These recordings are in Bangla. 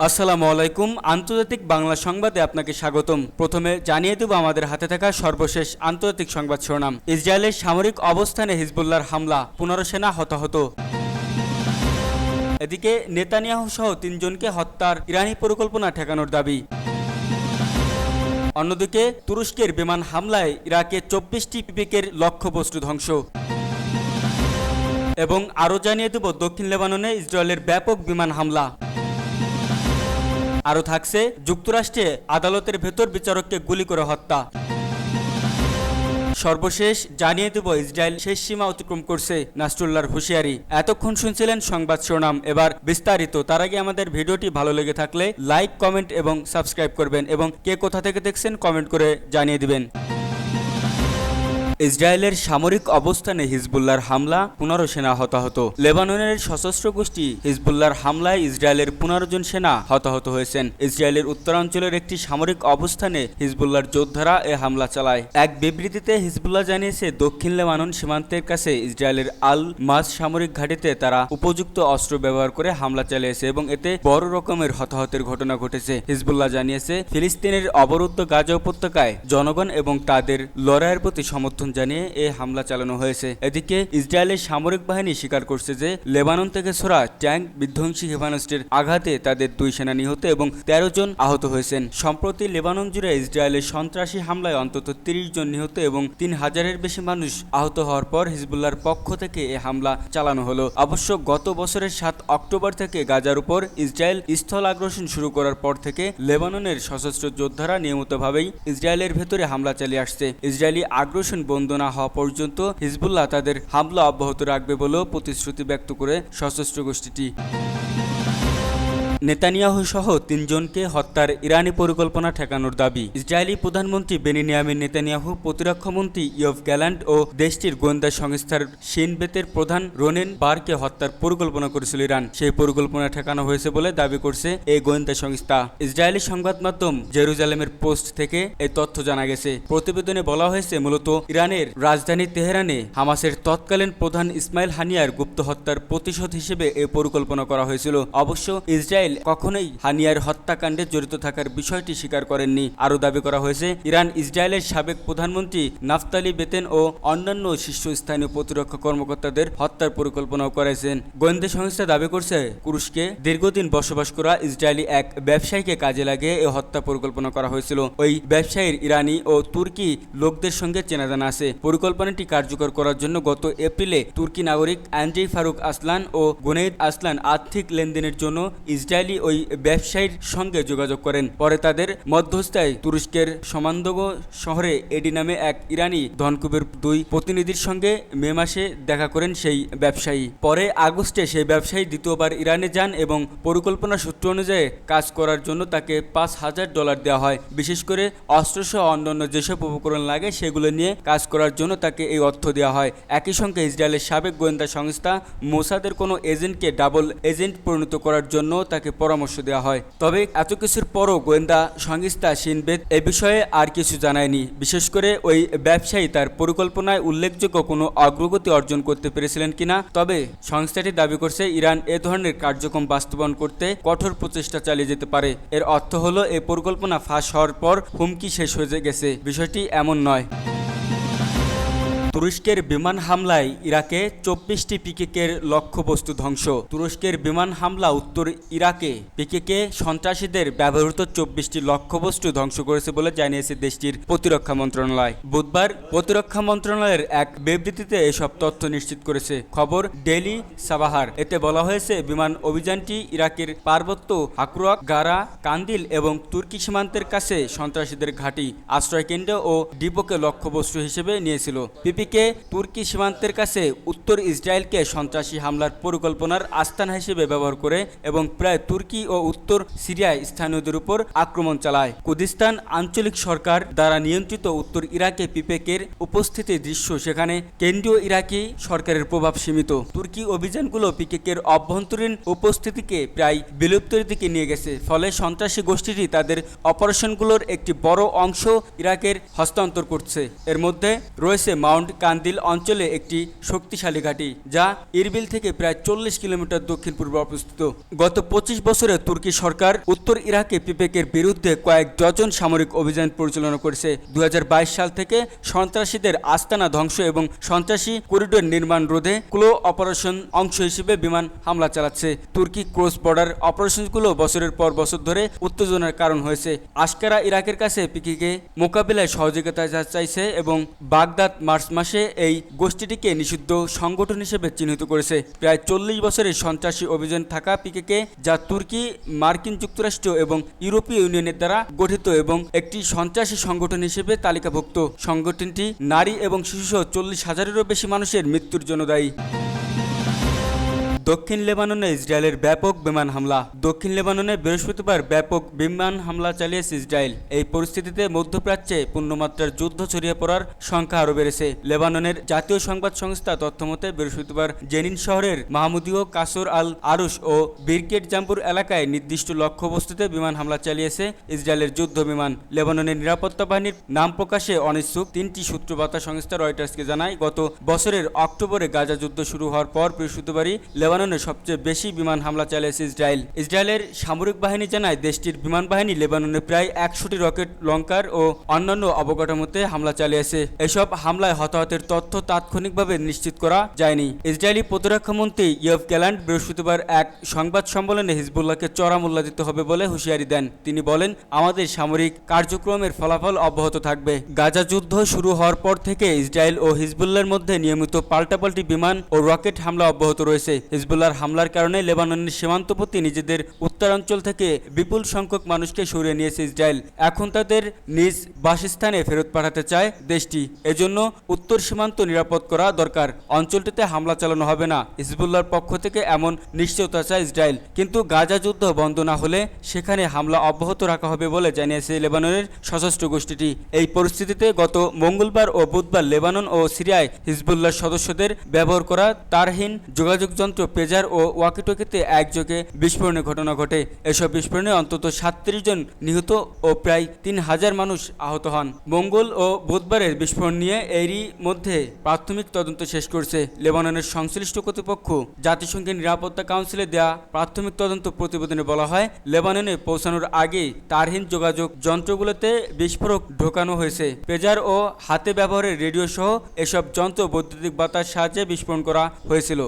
আসসালামু আলাইকুম। আন্তর্জাতিক বাংলা সংবাদে আপনাকে স্বাগতম। প্রথমে জানিয়ে দেব আমাদের হাতে থাকা সর্বশেষ আন্তর্জাতিক সংবাদ শিরোনাম। ইসরায়েলের সামরিক অবস্থানে হিজবুল্লাহর হামলা, 15 সেনা হতাহত। এদিকে নেতানিয়াহু সহ 3 জনকে হত্যার ইরানি পরিকল্পনা ঠেকানোর দাবি। অন্যদিকে তুরস্কের বিমান হামলায় ইরাকে 24টি পিপিকের লক্ষ্যবস্তু ধ্বংস। এবং আরও জানিয়ে দেব দক্ষিণ লেবাননে ইসরায়েলের ব্যাপক বিমান হামলা। আরও থাকছে যুক্তরাষ্ট্রে আদালতের ভেতর বিচারককে গুলি করে হত্যা। সর্বশেষ জানিয়ে দেব ইসরায়েল শেষ সীমা অতিক্রম করছে, নাসরুল্লাহর হুঁশিয়ারি। এতক্ষণ শুনছিলেন সংবাদ শিরোনাম, এবার বিস্তারিত। তার আগে আমাদের ভিডিওটি ভালো লেগে থাকলে লাইক, কমেন্ট এবং সাবস্ক্রাইব করবেন এবং কে কোথা থেকে দেখছেন কমেন্ট করে জানিয়ে দিবেন। ইসরায়েলের সামরিক অবস্থানে হিজবুল্লাহর হামলা, 15 সেনা হতাহত। লেবাননের সশস্ত্র গোষ্ঠী হিজবুল্লাহর হামলায় ইসরায়েলের 15 জন সেনা হতাহত হয়েছেন। ইসরায়েলের উত্তরাঞ্চলের একটি সামরিক অবস্থানে হিজবুল্লাহর যোদ্ধারা এ হামলা চালায়। এক বিবৃতিতে হিজবুল্লাহ জানিয়েছে, দক্ষিণ লেবানন সীমান্তের কাছে ইসরায়েলের আল মাস সামরিক ঘাঁটিতে তারা উপযুক্ত অস্ত্র ব্যবহার করে হামলা চালিয়েছে এবং এতে বড় রকমের হতাহতের ঘটনা ঘটেছে। হিজবুল্লাহ জানিয়েছে, ফিলিস্তিনের অবরুদ্ধ গাজা উপত্যকায় জনগণ এবং তাদের লড়াইয়ের প্রতি সমর্থন জানিয়ে এ হামলা চালানো হয়েছে। এদিকে ইসরায়েলের সামরিক বাহিনী স্বীকার করছে যে লেবানন থেকে ছোড়া ট্যাঙ্ক বিধ্বংসী ক্ষেপণাস্ত্রের আঘাতে তাদের 2 সেনা নিহত এবং 13 জন আহত হয়েছেন। সম্প্রতি লেবানন জুড়ে ইসরায়েলের সন্ত্রাসী হামলায় অন্তত 30 জন নিহত এবং 3000-এর বেশি মানুষ আহত হওয়ার পর হিজবুল্লাহর পক্ষ থেকে এ হামলা চালানো হলো। অবশ্য গত বছরের 7 অক্টোবর থেকে গাজার উপর ইসরায়েল স্থল আগ্রাসন শুরু করার পর থেকে লেবাননের সশস্ত্র যোদ্ধারা নিয়মিতভাবেই ইসরায়েলের ভেতরে হামলা চালিয়ে আসছে। ইসরায়েলি আগ্রাসন বন্ধ না হওয়া পর্যন্ত হিজবুল্লাহ তাদের হামলা অব্যাহত রাখবে বলেও প্রতিশ্রুতি ব্যক্ত করে সশস্ত্র গোষ্ঠীটি। নেতানিয়াহু সহ 3 জনকে হত্যার ইরানি পরিকল্পনা ঠেকানোর দাবি। ইসরায়েলি প্রধানমন্ত্রী বেনিয়ামিন নেতানিয়াহু, প্রতিরক্ষামন্ত্রী ইয়োভ গ্যালান্ট ও দেশটির গোয়েন্দা সংস্থার শিন বেতের প্রধান রোনেন বারকে হত্যার পরিকল্পনা করেছিল ইরান। সেই পরিকল্পনা ঠেকানো হয়েছে বলে দাবি করছে এই গোয়েন্দা সংস্থা। ইসরায়েলি সংবাদ মাধ্যম জেরুজালেমের পোস্ট থেকে এই তথ্য জানা গেছে। প্রতিবেদনে বলা হয়েছে, মূলত ইরানের রাজধানী তেহরানে হামাসের তৎকালীন প্রধান ইসমাইল হানিয়ার গুপ্ত হত্যার প্রতিশোধ হিসেবে এই পরিকল্পনা করা হয়েছিল। অবশ্য ইসরায়েল কখনোই হানিয়ার হত্যাকাণ্ডে জড়িত থাকার বিষয়টি স্বীকার করেননি। আরও দাবি করা হয়েছে, ইরান ইসরায়েলের সাবেক প্রধানমন্ত্রী নাফতালি বেতেন ও অন্যান্য শীর্ষস্থানীয় প্রতিরক্ষা কর্মকর্তাদের হত্যার পরিকল্পনাও করেছেন। গোয়েন্দা সংস্থা দাবি করছে, তুরস্কে দীর্ঘদিন বসবাস করা ইসরায়েলি এক ব্যবসায়ীকে কাজে লাগিয়ে এই হত্যা পরিকল্পনা করা হয়েছিল। ওই ব্যবসায়ীর ইরানি ও তুর্কি লোকদের সঙ্গে চেনাজানা আছে। পরিকল্পনাটি কার্যকর করার জন্য গত এপ্রিলে তুর্কি নাগরিক অ্যান্ড্রি ফারুক আসলান ও গুনেইদ আসলান আর্থিক লেনদেনের জন্য ইসরায়েলি ওই ব্যবসায়ীর সঙ্গে যোগাযোগ করেন। পরে তাদের মধ্যস্থায় তুরস্কের সমান্দগ শহরে এডি নামে এক ইরানি ধনকুবের 2 প্রতিনিধির সঙ্গে মে মাসে দেখা করেন সেই ব্যবসায়ী। পরে আগস্টে সেই ব্যবসায়ী দ্বিতীয়বার ইরানে যান এবং পরিকল্পনা সূত্র অনুযায়ী কাজ করার জন্য তাকে $5000 দেওয়া হয়। বিশেষ করে অস্ত্রসহ অন্যান্য যেসব উপকরণ লাগে সেগুলো নিয়ে কাজ করার জন্য তাকে এই অর্থ দেওয়া হয়। একই সঙ্গে ইসরায়েলের সাবেক গোয়েন্দা সংস্থা মোসাদের কোনো এজেন্টকে ডাবল এজেন্ট পরিণত করার জন্য তাকে পরামর্শ দেওয়া হয়। তবে এত কিছুর পরও গোয়েন্দা সংস্থা শিন বেত এ বিষয়ে আর কিছু জানায়নি। বিশেষ করে ওই ব্যবসায়ী তার পরিকল্পনায় উল্লেখযোগ্য কোনো অগ্রগতি অর্জন করতে পেরেছিলেন কিনা। তবে সংস্থাটি দাবি করছে, ইরান এ ধরনের কার্যক্রম বাস্তবায়ন করতে কঠোর প্রচেষ্টা চালিয়ে যেতে পারে। এর অর্থ হলো, এই পরিকল্পনা ফাঁস হওয়ার পর হুমকি শেষ হয়ে গেছে। বিষয়টি এমন নয়। তুরস্কের বিমান হামলায় ইরাকে 24টি পিকেকের লক্ষ্যবস্তু ধ্বংস। তুরস্কের বিমান হামলা উত্তর ইরাকে পিকেকে সন্ত্রাসীদের ব্যবহৃত 24টি লক্ষ্যবস্তু ধ্বংস করেছে বলে জানিয়েছে দেশটির প্রতিরক্ষা মন্ত্রণালয়। বুধবার প্রতিরক্ষা মন্ত্রণালয়ের এক বিবৃতিতে এসব তথ্য নিশ্চিত করেছে খবর ডেইলি সাবাহার। এতে বলা হয়েছে, বিমান অভিযানটি ইরাকের পার্বত্য হাকরুয়াক, গারা, কান্দিল এবং তুর্কি সীমান্তের কাছে সন্ত্রাসীদের ঘাঁটি, আশ্রয়কেন্দ্র ও ডিপোকে লক্ষ্যবস্তু হিসেবে নিয়েছিল। পিপিকে তুর্কি সীমান্তের কাছে উত্তর ইসরায়েলকে সন্ত্রাসী হামলার পরিকল্পনার আস্তানা হিসেবে ব্যবহার করে এবং প্রায় তুর্কি ও উত্তর সিরিয়ায় স্থানীয়দের উপর আক্রমণ চালায়। কুর্দিস্তান আঞ্চলিক সরকার দ্বারা নিয়ন্ত্রিত উত্তর ইরাকে পিপেকের উপস্থিতির দৃশ্য, সেখানে কেন্দ্রীয় ইরাকি সরকারের প্রভাব সীমিত। তুর্কি অভিযানগুলো পিকেকের অভ্যন্তরীণ উপস্থিতিকে প্রায় বিলুপ্তির দিকে নিয়ে গেছে। ফলে সন্ত্রাসী গোষ্ঠীটি তাদের অপারেশনগুলোর একটি বড় অংশ ইরাকের হস্তান্তর করছে। এর মধ্যে রয়েছে মাউন্ট মাউন্ট কান্দিল অঞ্চলে একটি শক্তিশালী ঘাঁটি, যা ইরবিল থেকে প্রায় 40 কিলোমিটার দক্ষিণ পূর্বে অবস্থিত। গত 25 বছরে তুর্কি সরকার উত্তর ইরাকে পিপিকের বিরুদ্ধে কয়েক ডজন সামরিক অভিযান পরিচালনা করেছে। 2022 সাল থেকে সন্ত্রাসীদের আস্তানা ধ্বংস এবং সন্ত্রাসী করিডোর নির্মাণ রোধে ক্লো অপারেশন অংশ হিসেবে বিমান হামলা চালাচ্ছে। তুর্কি ক্রস বর্ডার অপারেশনগুলো বছরের পর বছর ধরে উত্তেজনার কারণ হয়েছে। আশকারা ইরাকের কাছে পিকিকে মোকাবিলায় সহযোগিতা চাইছে এবং বাগদাদ মার্চ মাসে এই গোষ্ঠীটিকে নিষিদ্ধ সংগঠন হিসেবে চিহ্নিত করেছে। প্রায় 40 বছরের সন্ত্রাসী অভিযান থাকা পিকেকে, যা তুর্কি, মার্কিন যুক্তরাষ্ট্র এবং ইউরোপীয় ইউনিয়নের দ্বারা গঠিত এবং একটি সন্ত্রাসী সংগঠন হিসেবে তালিকাভুক্ত। সংগঠনটি নারী এবং শিশুসহ 40,000-এরও বেশি মানুষের মৃত্যুর জন্য দায়ী। দক্ষিণ লেবাননে ইসরায়েলের ব্যাপক বিমান হামলা। দক্ষিণ লেবাননে বৃহস্পতিবার ব্যাপক বিমান হামলা চালিয়েছে ইসরায়েল। এই পরিস্থিতিতে মধ্যপ্রাচ্যে পূর্ণমাত্রার যুদ্ধ ছড়িয়ে পড়ার সংখ্যা আরও বেড়েছে। লেবাননের জাতীয় সংবাদ সংস্থা তথ্যমতে বৃহস্পতিবার জেনিন শহরের মাহমুদীয়, কাসর আল আরুশ ও বিরকেট জাম্বুর এলাকায় নির্দিষ্ট লক্ষ্যবস্তুতে বিমান হামলা চালিয়েছে ইসরায়েলের যুদ্ধ বিমান। লেবাননের নিরাপত্তা বাহিনীর নাম প্রকাশে অনিচ্ছুক তিনটি সূত্র বার্তা সংস্থা রয়টার্সকে জানায়, গত বছরের অক্টোবরে গাজা যুদ্ধ শুরু হওয়ার পর বৃহস্পতিবারই লেবাননের সবচেয়ে বেশি বিমান হামলা চালিয়েছে ইসরায়েল। ইসরায়েলের সামরিক বাহিনী জানায়, দেশটির বিমান বাহিনী লেবাননে প্রায় 100টি রকেট লঞ্চার ও অন্যান্য অবকাঠামোতে হামলা চালিয়েছে। এসব হামলায় হতাহতের তথ্য তাৎক্ষণিকভাবে নিশ্চিত করা যায়নি। ইসরায়েলি প্রতিরক্ষা মন্ত্রী ইয়ভ গ্যালান্ট বৃহস্পতিবার এক সংবাদ সম্মেলনে হিজবুল্লাহকে চড়া মূল্য দিতে হবে বলে হুঁশিয়ারি দেন। তিনি বলেন, আমাদের সামরিক কার্যক্রমের ফলাফল অব্যাহত থাকবে। গাজা যুদ্ধ শুরু হওয়ার পর থেকে ইসরায়েল ও হিজবুল্লাহর মধ্যে নিয়মিত পাল্টাপাল্টি বিমান ও রকেট হামলা অব্যাহত রয়েছে। হিজবুল্লাহর হামলার কারণে লেবাননের সীমান্তবর্তী নিজেদের উত্তরাঞ্চল থেকে বিপুল সংখ্যক মানুষকে সরিয়ে নিয়েছে ইসরায়েল। এখন তাদের নিজ বাসস্থানে ফেরত পাঠাতে চায় দেশটি। এজন্য উত্তর সীমান্ত নিরাপদ করা দরকার। অঞ্চলটিতে হামলা চালানো হবে না, হিজবুল্লাহর পক্ষ থেকে এমন নিশ্চয়তা চায় ইসরায়েল। কিন্তু গাজা যুদ্ধ বন্ধ না হলে সেখানে হামলা অব্যাহত রাখা হবে বলে জানিয়েছে লেবাননের সশস্ত্র গোষ্ঠীটি। এই পরিস্থিতিতে গত মঙ্গলবার ও বুধবার লেবানন ও সিরিয়ায় হিজবুল্লাহর সদস্যদের ব্যবহার করা তারহীন যোগাযোগ যন্ত্র, পেজার ও ওয়াকিটকিতে একযোগে বিস্ফোরণের ঘটনা ঘটে। এসব বিস্ফোরণে অন্তত 37 জন নিহত ও প্রায় 3000 মানুষ আহত হন। মঙ্গল ও বুধবারের বিস্ফোরণ নিয়ে এরই মধ্যে প্রাথমিক তদন্ত শেষ করেছে লেবাননের সংশ্লিষ্ট কর্তৃপক্ষ। জাতিসংঘের নিরাপত্তা কাউন্সিলে দেয়া প্রাথমিক তদন্ত প্রতিবেদনে বলা হয়, লেবাননে পৌঁছানোর আগে তারহীন যোগাযোগ যন্ত্রগুলোতে বিস্ফোরক ঢোকানো হয়েছে। পেজার ও হাতে ব্যবহারের রেডিও সহ এসব যন্ত্র বৈদ্যুতিক বাতার সাহায্যে বিস্ফোরণ করা হয়েছিল।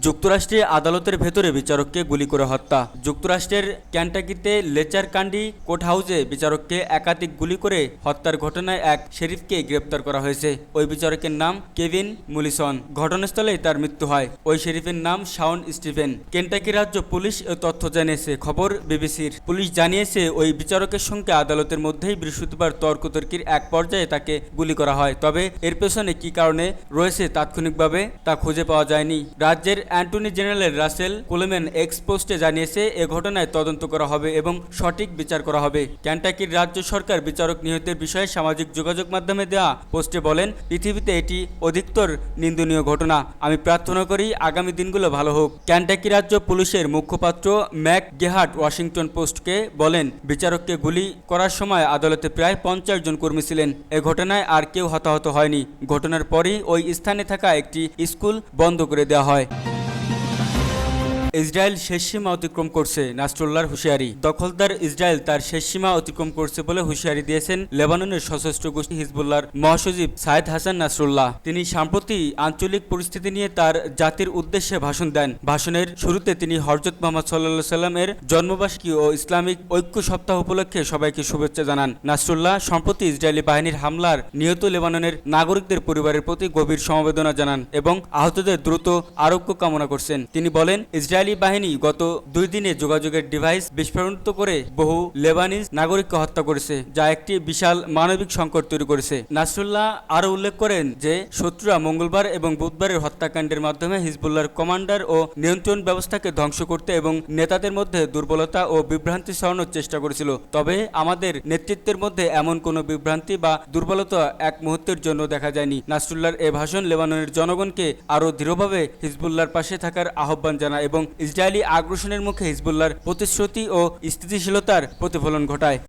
যুক্তরাষ্ট্রে আদালতের ভেতরে বিচারককে গুলি করে হত্যা। যুক্তরাষ্ট্রের ক্যান্টাকিতে লেচার কান্ডি কোর্ট হাউসে বিচারককে একাধিক গুলি করে হত্যার ঘটনায় এক শেরিফকে গ্রেপ্তার করা হয়েছে। ওই বিচারকের নাম কেভিন মুলিসন। ঘটনাস্থলেই তার মৃত্যু হয়। ওই শেরিফের নাম শাওন স্টিফেন। কেন্টাকি রাজ্য পুলিশ এ তথ্য জানিয়েছে। খবর বিবিসির। পুলিশ জানিয়েছে, ওই বিচারকের সঙ্গে আদালতের মধ্যেই বৃহস্পতিবার তর্কতর্কির এক পর্যায়ে তাকে গুলি করা হয়। তবে এর পেছনে কী কারণে রয়েছে তাৎক্ষণিকভাবে তা খুঁজে পাওয়া যায়নি। রাজ্যের অ্যাটর্নি জেনারেল রাসেল কোলেম্যান এক্স পোস্টে জানিয়েছে, এ ঘটনায় তদন্ত করা হবে এবং সঠিক বিচার করা হবে। ক্যান্টাকির রাজ্য সরকার বিচারক নিহতের বিষয়ে সামাজিক যোগাযোগ মাধ্যমে দেওয়া পোস্টে বলেন, পৃথিবীতে এটি অধিকতর নিন্দনীয় ঘটনা। আমি প্রার্থনা করি আগামী দিনগুলো ভালো হোক। ক্যান্টাকি রাজ্য পুলিশের মুখপাত্র ম্যাক গেহার্ট ওয়াশিংটন পোস্টকে বলেন, বিচারককে গুলি করার সময় আদালতে প্রায় 50 জন কর্মী ছিলেন। এ ঘটনায় আর কেউ হতাহত হয়নি। ঘটনার পরই ওই স্থানে থাকা একটি স্কুল বন্ধ করে দেওয়া হয়। ইসরায়েল শেষ সীমা অতিক্রম করছে, নাসরুল্লাহর হুঁশিয়ারি। দখলদার ইসরায়েল তার শেষ সীমা অতিক্রম করছে বলে হুঁশিয়ারি দিয়েছেন লেবাননের সশস্ত্র গোষ্ঠী হিজবুল্লাহর মহাসচিব সায়েদ হাসান নাসরুল্লাহ। তিনি সাম্প্রতি আঞ্চলিক পরিস্থিতি নিয়ে তার জাতির উদ্দেশ্যে ভাষণ দেন। ভাষণের শুরুতে তিনি হযরত মুহাম্মদ সাল্লাল্লাহু আলাইহি সাল্লামের জন্মবার্ষিকী ও ইসলামিক ঐক্য সপ্তাহ উপলক্ষে সবাইকে শুভেচ্ছা জানান। নাসরুল্লাহ সম্প্রতি ইসরায়েলি বাহিনীর হামলার নিহত লেবাননের নাগরিকদের পরিবারের প্রতি গভীর সমবেদনা জানান এবং আহতদের দ্রুত আরোগ্য কামনা করছেন। তিনি বলেন, ইসরায়েলি বাহিনী গত 2 দিনে যোগাযোগের ডিভাইস বিস্ফোরিত করে বহু লেবানিজ নাগরিককে হত্যা করেছে, যা একটি বিশাল মানবিক সংকট তৈরি করেছে। নাসরুল্লাহ আরও উল্লেখ করেন যে শত্রুরা মঙ্গলবার এবং বুধবারের হত্যাকাণ্ডের মাধ্যমে হিজবুল্লাহর কমান্ডার ও নিয়ন্ত্রণ ব্যবস্থাকে ধ্বংস করতে এবং নেতাদের মধ্যে দুর্বলতা ও বিভ্রান্তি ছড়ানোর চেষ্টা করেছিল। তবে আমাদের নেতৃত্বের মধ্যে এমন কোনো বিভ্রান্তি বা দুর্বলতা এক মুহূর্তের জন্য দেখা যায়নি। নাসরুল্লাহর এ ভাষণ লেবাননের জনগণকে আরও দৃঢ়ভাবে হিজবুল্লাহর পাশে থাকার আহ্বান জানায় এবং ইসরায়েলি আগ্রাসনের মুখে হিজবুল্লাহর প্রতিশ্রুতি ও স্থিতিশীলতার প্রতিফলন ঘটায়।